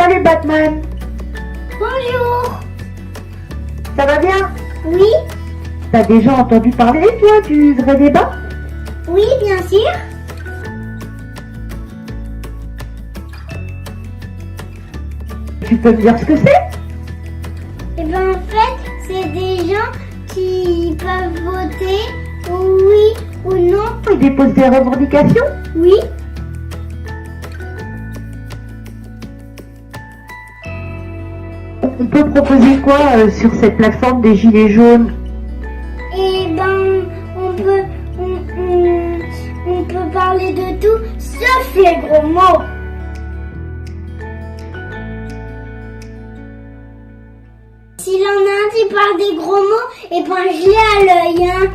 Salut Batman. Bonjour. Ça va bien? Oui, T'as déjà entendu parler, toi, du vrai débat? oui, bien sûr. Tu peux me dire ce que c'est? Et ben en fait, c'est des gens qui peuvent voter oui ou non. Ils déposent des revendications? Oui, On peut proposer quoi sur cette plateforme des Gilets jaunes? et ben on peut parler de tout sauf les gros mots. S'il en a un qui parle des gros mots, et ben je l'ai à l'œil, hein.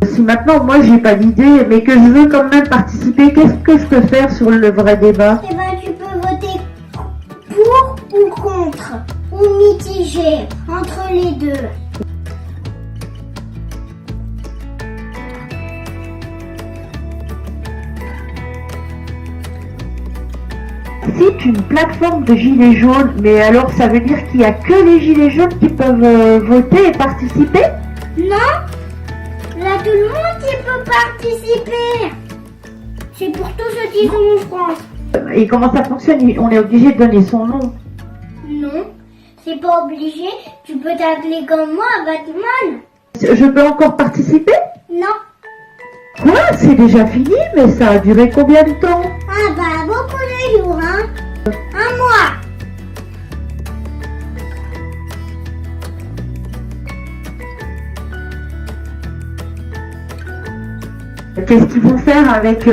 Si maintenant, moi, j'ai pas d'idée, mais que je veux quand même participer, qu'est-ce que je peux faire sur le vrai débat? Et ben tu peux voter pour ou contre, ou mitigé, entre les deux. C'est une plateforme de Gilets jaunes, mais alors ça veut dire qu'il n'y a que les Gilets jaunes qui peuvent voter et participer? Non, là tout le monde qui peut participer. C'est pour tous ceux qui sont en France. Et comment ça fonctionne? On est obligé de donner son nom. Non, c'est pas obligé. Tu peux t'appeler comme moi, Batman. Je peux encore participer? Non. Quoi? C'est déjà fini? Mais ça a duré combien de temps? Ah bah beaucoup de jours, hein. Un mois. Qu'est-ce qu'ils vont faire avec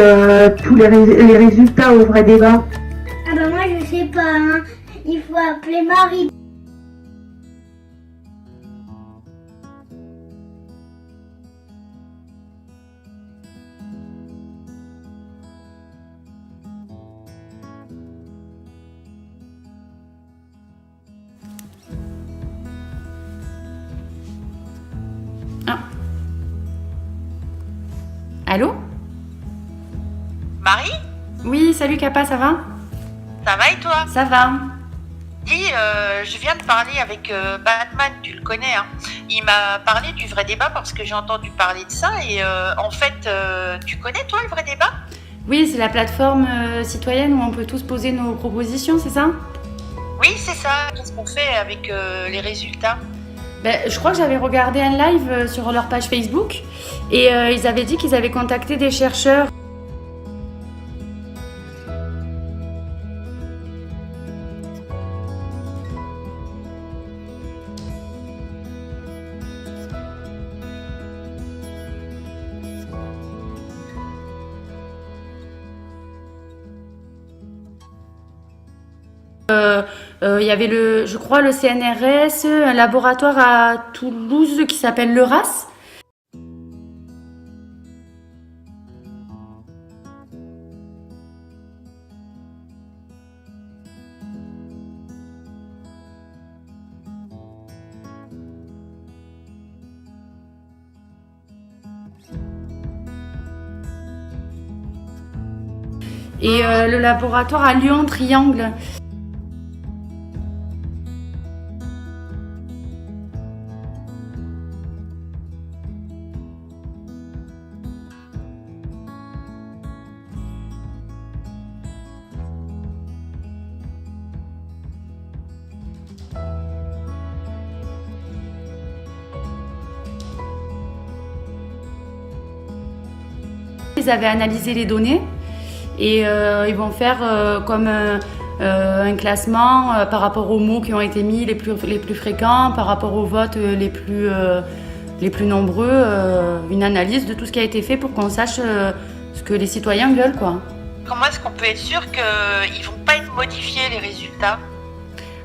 tous les résultats au vrai débat? Ah bah moi je sais pas, hein. Il faut appeler Marie. Ah. Allô? Marie, Oui, salut Kappa, ça va? ça va et toi? Ça va. Dis, je viens de parler avec Batman, tu le connais, hein. Il m'a parlé du vrai débat parce que j'ai entendu parler de ça et en fait, tu connais toi le vrai débat? Oui, c'est la plateforme citoyenne où on peut tous poser nos propositions, c'est ça? Oui, c'est ça. Qu'est-ce qu'on fait avec les résultats? Ben, je crois que j'avais regardé un live sur leur page Facebook et ils avaient dit qu'ils avaient contacté des chercheurs. Il y avait je crois le CNRS, un laboratoire à Toulouse qui s'appelle l'EURAS. Et le laboratoire à Lyon, Triangle. Ils avaient analysé les données et ils vont faire comme un classement par rapport aux mots qui ont été mis les plus fréquents, par rapport aux votes les plus nombreux, une analyse de tout ce qui a été fait pour qu'on sache ce que les citoyens veulent, quoi. Comment est-ce qu'on peut être sûr qu'ils vont pas être modifiés les résultats?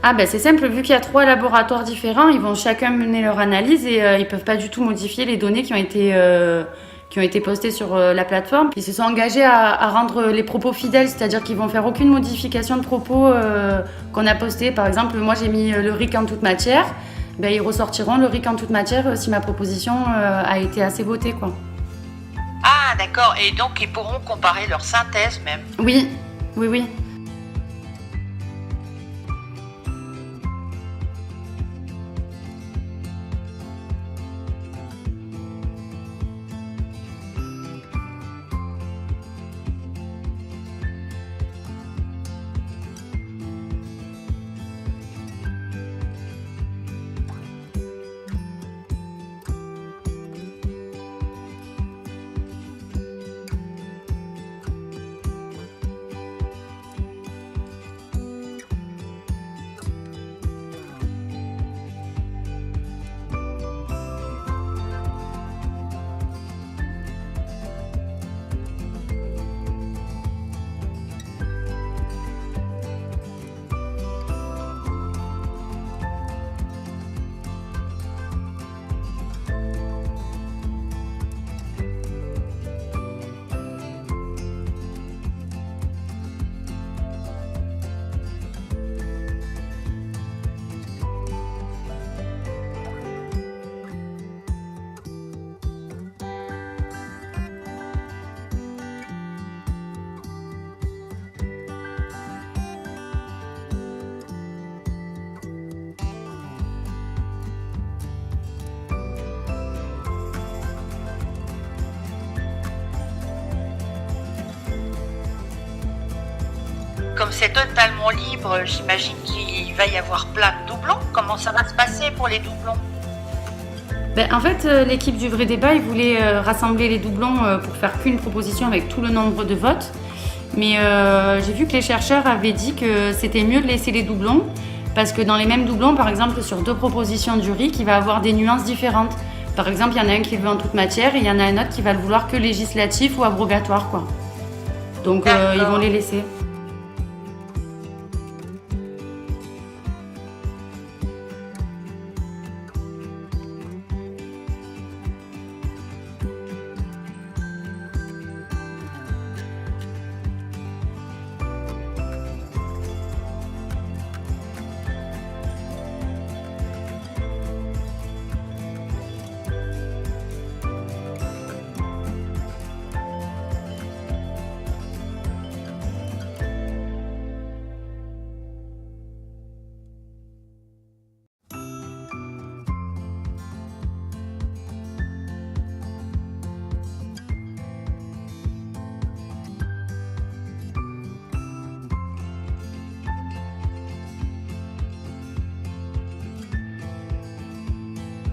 Ah ben c'est simple, vu qu'il y a 3 laboratoires différents, ils vont chacun mener leur analyse et ils peuvent pas du tout modifier les données qui ont été postées sur la plateforme. Ils se sont engagés à rendre les propos fidèles, c'est-à-dire qu'ils vont faire aucune modification de propos qu'on a postés. Par exemple, moi j'ai mis le RIC en toute matière, ben, ils ressortiront le RIC en toute matière si ma proposition a été assez votée, quoi. Ah Ah, d'accord. Et donc, ils pourront comparer leur synthèse même. Oui, oui, oui. Comme c'est totalement libre, j'imagine qu'il va y avoir plein de doublons. Comment ça va se passer pour les doublons? Ben, en fait, l'équipe du Vrai Débat, ils voulaient rassembler les doublons pour faire qu'une proposition avec tout le nombre de votes. Mais j'ai vu que les chercheurs avaient dit que c'était mieux de laisser les doublons parce que dans les mêmes doublons, par exemple, sur 2 propositions du RIC, il va avoir des nuances différentes. Par exemple, il y en a un qui le veut en toute matière et il y en a un autre qui va le vouloir que législatif ou abrogatoire, quoi. Donc, ils vont les laisser.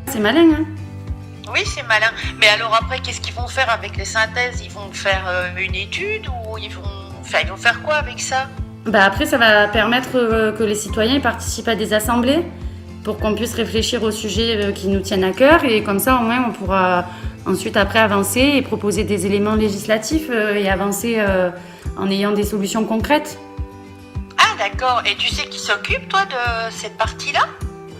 C'est malin, hein? Oui, c'est malin. Mais alors après, qu'est-ce qu'ils vont faire avec les synthèses? Ils vont faire une étude ou ils vont faire quoi avec ça? Bah après, ça va permettre que les citoyens participent à des assemblées pour qu'on puisse réfléchir aux sujets qui nous tiennent à cœur et comme ça, au moins, on pourra ensuite après avancer et proposer des éléments législatifs et avancer en ayant des solutions concrètes. Ah, d'accord. Et tu sais qui s'occupe, toi, de cette partie-là?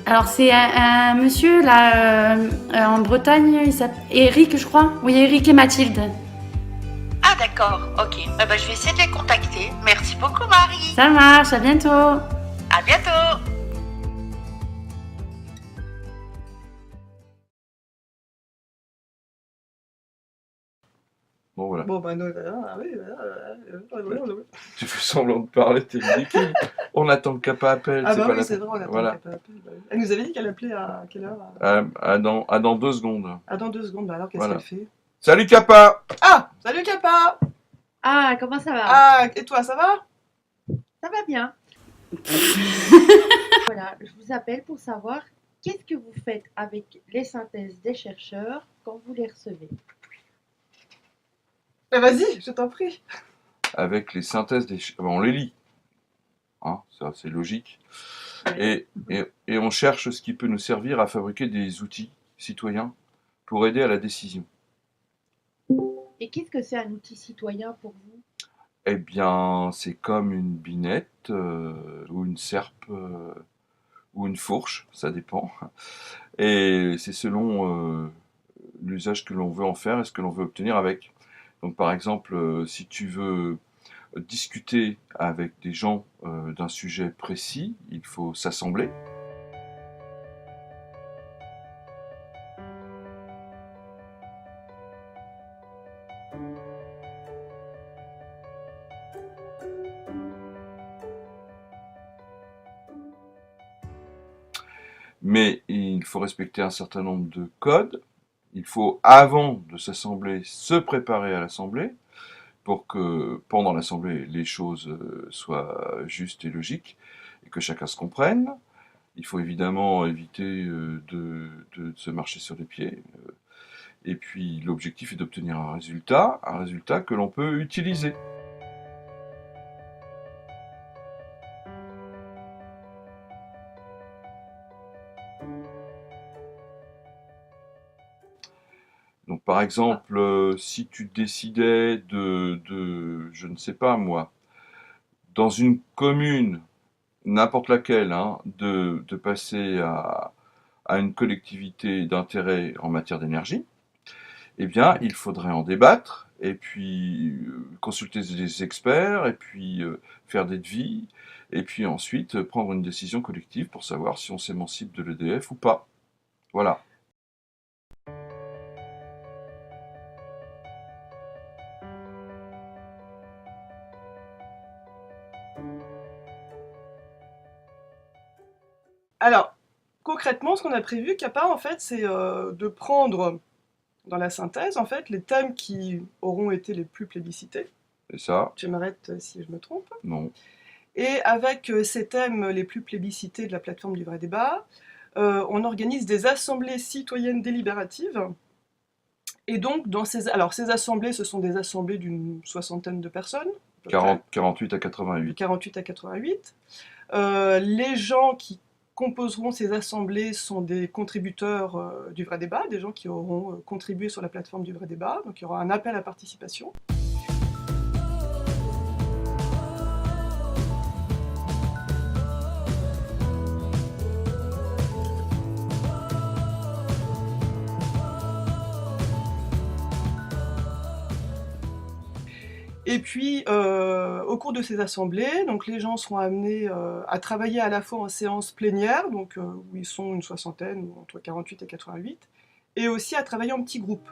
Alors c'est un monsieur là en Bretagne, il s'appelle Eric, je crois. Oui, Eric et Mathilde. Ah, d'accord. Ok. Eh ben, je vais essayer de les contacter. Merci beaucoup, Marie. Ça marche, à bientôt. À bientôt. Bon, voilà. Bon, bah, non, oui, Tu fais semblant de parler, t'es ridicule. On attend que Kappa appelle. ah, c'est bah pas oui, la c'est peine. vrai, on attend Voilà. qu'elle peut appeler, bah oui. Elle nous avait dit qu'elle appelait à quelle heure? Dans 2 secondes. Ah, dans 2 secondes, bah alors qu'est-ce Voilà. qu'elle fait? Salut Kappa! Ah, salut Kappa! Ah, comment ça va? Ah, et toi, ça va? Ça va bien. Voilà, je vous appelle pour savoir qu'est-ce que vous faites avec les synthèses des chercheurs quand vous les recevez. Bah vas-y, je t'en prie. Avec les synthèses on les lit. Hein, ça, c'est logique. Et on cherche ce qui peut nous servir à fabriquer des outils citoyens pour aider à la décision. Et qu'est-ce que c'est un outil citoyen pour vous? Eh bien, c'est comme une binette ou une serpe ou une fourche, ça dépend. Et c'est selon l'usage que l'on veut en faire et ce que l'on veut obtenir avec. Donc par exemple, si tu veux discuter avec des gens d'un sujet précis, il faut s'assembler. Mais il faut respecter un certain nombre de codes. Il faut, avant de s'assembler, se préparer à l'assemblée pour que pendant l'assemblée, les choses soient justes et logiques et que chacun se comprenne. Il faut évidemment éviter de se marcher sur les pieds. Et puis l'objectif est d'obtenir un résultat que l'on peut utiliser. Donc par exemple, si tu décidais je ne sais pas moi, dans une commune, n'importe laquelle, hein, de passer à une collectivité d'intérêt en matière d'énergie, eh bien, il faudrait en débattre, et puis consulter des experts, et puis faire des devis, et puis ensuite prendre une décision collective pour savoir si on s'émancipe de l'EDF ou pas. Voilà. Alors, concrètement, ce qu'on a prévu, Kappa, en fait, c'est de prendre dans la synthèse, en fait, les thèmes qui auront été les plus plébiscités. Et ça, Tu m'arrêtes si je me trompe. non. Et avec ces thèmes les plus plébiscités de la plateforme du vrai débat, on organise des assemblées citoyennes délibératives. Et donc, alors, ces assemblées, ce sont des assemblées d'une soixantaine de personnes. 48 à 88. 48 à 88. Les gens qui composeront ces assemblées sont des contributeurs du vrai débat, des gens qui auront contribué sur la plateforme du vrai débat. Donc il y aura un appel à participation. Et puis, au cours de ces assemblées, donc les gens seront amenés à travailler à la fois en séance plénière, donc où ils sont une soixantaine, ou entre 48 et 88, et aussi à travailler en petits groupes.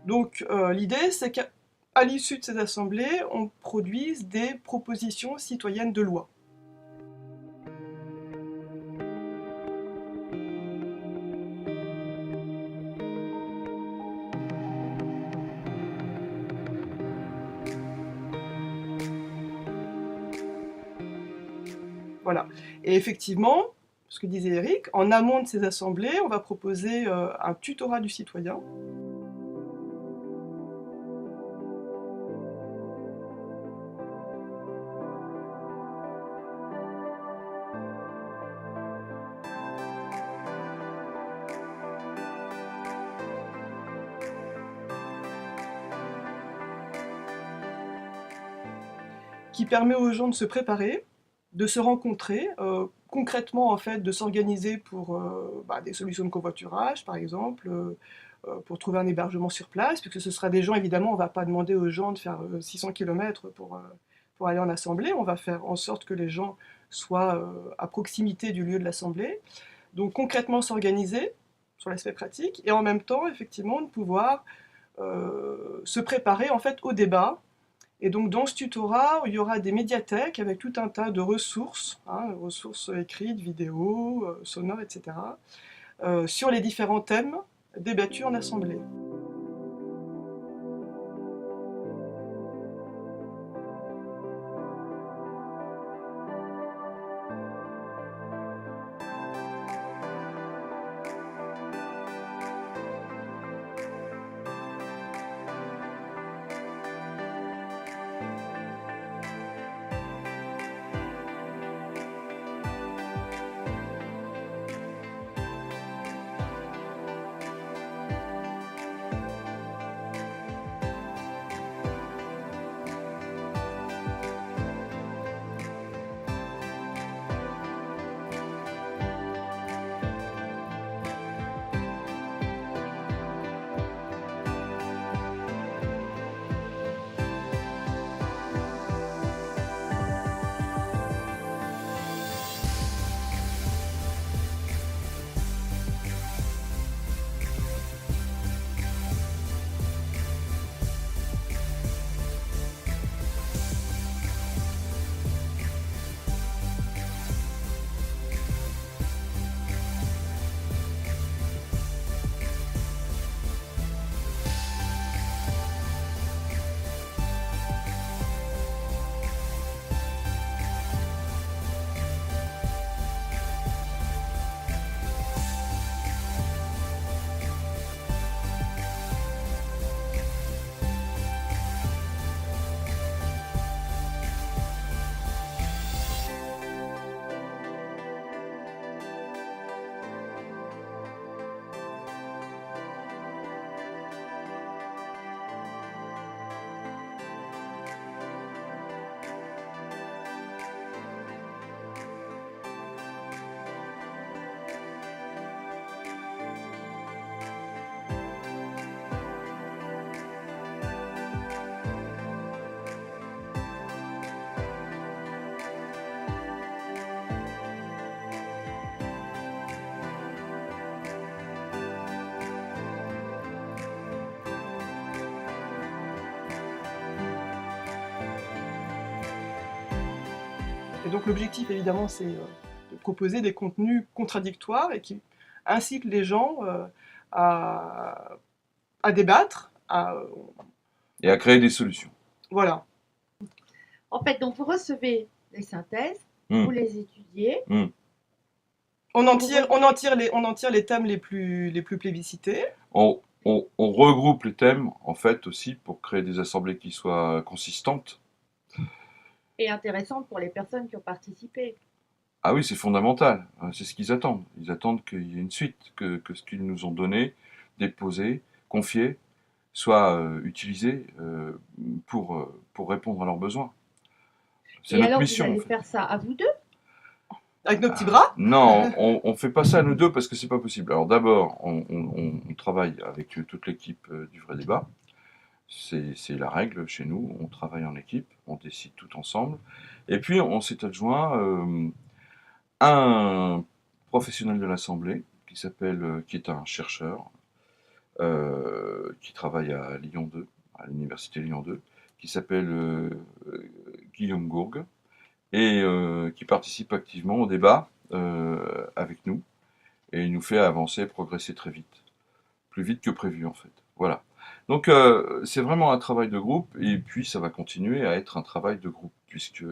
Donc l'idée, c'est qu'à l'issue de ces assemblées, on produise des propositions citoyennes de loi. Voilà. Et effectivement, ce que disait Eric, en amont de ces assemblées, on va proposer un tutorat du citoyen. Qui permet aux gens de se préparer, de se rencontrer, concrètement en fait de s'organiser pour des solutions de covoiturage par exemple, pour trouver un hébergement sur place, puisque ce sera des gens, évidemment, on ne va pas demander aux gens de faire 600 km pour aller en assemblée, on va faire en sorte que les gens soient à proximité du lieu de l'assemblée. Donc concrètement s'organiser sur l'aspect pratique, et en même temps, effectivement, de pouvoir se préparer en fait au débat. Et donc dans ce tutorat, il y aura des médiathèques avec tout un tas de ressources, ressources écrites, vidéos, sonores, etc., sur les différents thèmes débattus en assemblée. Et donc l'objectif évidemment c'est de proposer des contenus contradictoires et qui incitent les gens à débattre, Et à créer des solutions. voilà. En fait, donc vous recevez les synthèses, Mm. vous les étudiez. On en tire les thèmes les plus plébiscités. On regroupe les thèmes, en fait, aussi pour créer des assemblées qui soient consistantes. Et intéressantes pour les personnes qui ont participé. Ah oui, c'est fondamental. C'est ce qu'ils attendent. Ils attendent qu'il y ait une suite, que ce qu'ils nous ont donné, déposé, confié, soit utilisé pour répondre à leurs besoins. C'est Et notre alors, mission. vous En allez fait. faire ça à vous deux? Avec nos petits bras. Non, on fait pas ça à nous deux parce que c'est pas possible. Alors d'abord, on travaille avec toute l'équipe du Vrai Débat. C'est la règle chez nous. On travaille en équipe, on décide tout ensemble. Et puis on s'est adjoint un professionnel de l'Assemblée qui est un chercheur qui travaille à Lyon 2, à l'université Lyon 2, qui s'appelle Guillaume Gourgue et qui participe activement au débat avec nous et il nous fait avancer, progresser très vite, plus vite que prévu en fait. Voilà. Donc c'est vraiment un travail de groupe et puis ça va continuer à être un travail de groupe puisque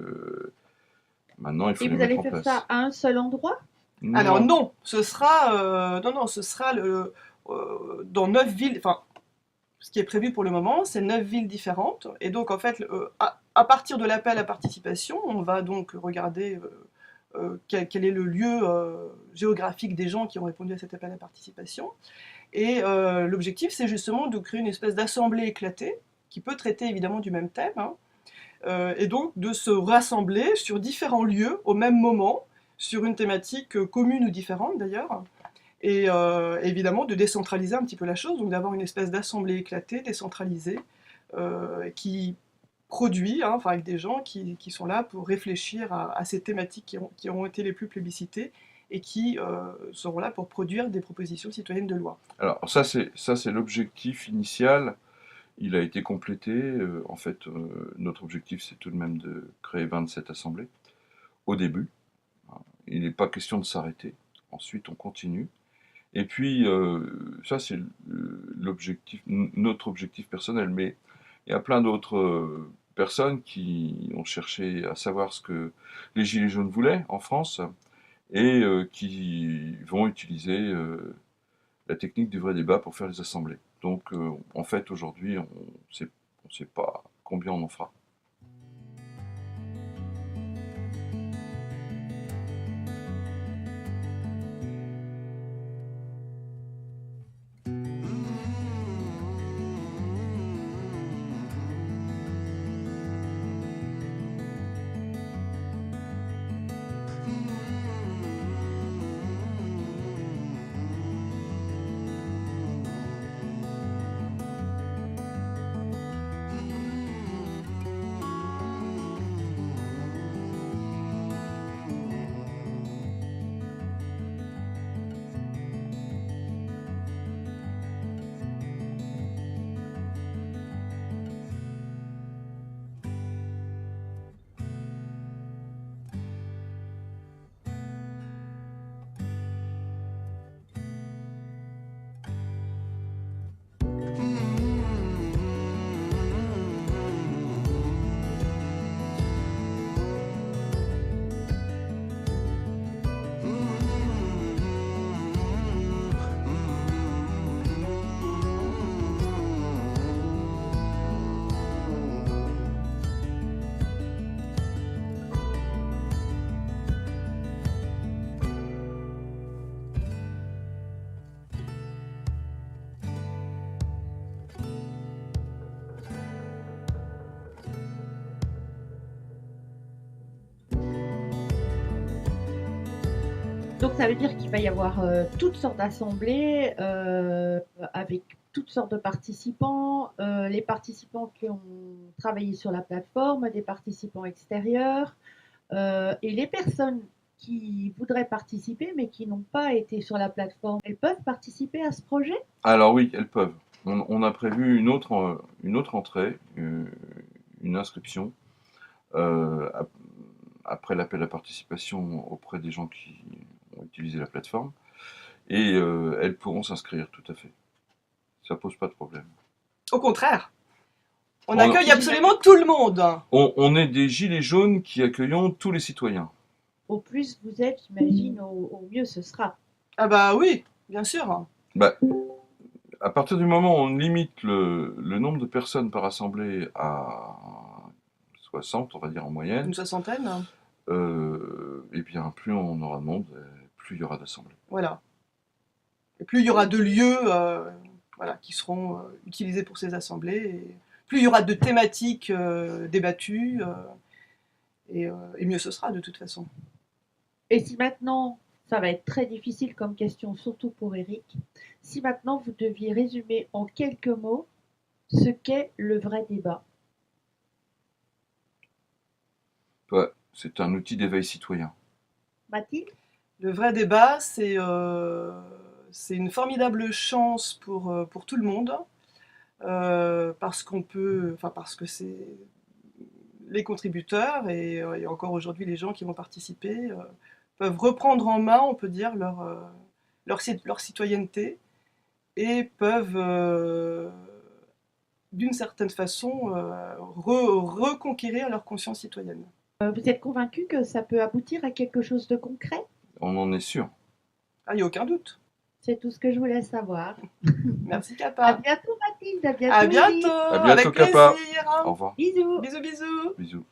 maintenant il faut Et les vous allez mettre en faire place. ça à un seul endroit? Alors non, ce sera dans 9 villes. Enfin, ce qui est prévu pour le moment, c'est 9 villes différentes. Et donc en fait, à partir de l'appel à participation, on va donc regarder quel est le lieu géographique des gens qui ont répondu à cet appel à participation. Et l'objectif, c'est justement de créer une espèce d'assemblée éclatée qui peut traiter évidemment du même thème, hein, et donc de se rassembler sur différents lieux au même moment, sur une thématique commune ou différente d'ailleurs, et évidemment de décentraliser un petit peu la chose, donc d'avoir une espèce d'assemblée éclatée, décentralisée, qui produit, hein, enfin avec des gens qui sont là pour réfléchir à ces thématiques qui auront été les plus plébiscitées et qui seront là pour produire des propositions citoyennes de loi. Alors ça c'est l'objectif initial. Il a été complété. En fait, notre objectif c'est tout de même de créer 27 assemblées au début. Il n'est pas question de s'arrêter. Ensuite, on continue. Et puis, ça c'est notre objectif personnel. Mais il y a plein d'autres personnes qui ont cherché à savoir ce que les Gilets jaunes voulaient en France et qui vont utiliser la technique du vrai débat pour faire les assemblées. Donc, en fait, aujourd'hui, on ne sait pas combien on en fera. Donc ça veut dire qu'il va y avoir toutes sortes d'assemblées avec toutes sortes de participants, les participants qui ont travaillé sur la plateforme, des participants extérieurs, et les personnes qui voudraient participer mais qui n'ont pas été sur la plateforme, elles peuvent participer à ce projet? Alors oui, elles peuvent. On a prévu une autre entrée, une inscription après après l'appel à participation auprès des gens qui ont utilisé la plateforme. Et elles pourront s'inscrire, tout à fait. Ça pose pas de problème. Au contraire, on On- accueille absolument tout le monde. On est des gilets jaunes qui accueillons tous les citoyens. Au plus vous êtes, j'imagine, au mieux ce sera. Ah bah oui, bien sûr. Bah, à partir du moment où on limite le nombre de personnes par assemblée à 60, on va dire en moyenne, Une soixantaine. et bien plus on aura de monde, plus il y aura d'assemblées. Voilà. Et plus il y aura de lieux voilà, qui seront utilisés pour ces assemblées, et plus il y aura de thématiques débattues, et mieux ce sera de toute façon. Et si maintenant, ça va être très difficile comme question, surtout pour Eric, si maintenant vous deviez résumer en quelques mots ce qu'est le vrai débat. Ouais, c'est un outil d'éveil citoyen. Mathilde? Le vrai débat, c'est une formidable chance pour tout le monde, parce que c'est les contributeurs et encore aujourd'hui les gens qui vont participer peuvent reprendre en main, on peut dire, leur citoyenneté et peuvent, d'une certaine façon, reconquérir leur conscience citoyenne. Vous êtes convaincu que ça peut aboutir à quelque chose de concret? On en est sûr. Ah, il n'y a aucun doute. C'est tout ce que je voulais savoir. Merci À Kappa. bientôt Mathilde, à bientôt. À Eric. bientôt. À bientôt, Avec Kappa. plaisir. Au revoir. Bisous. Bisous bisous. Bisous.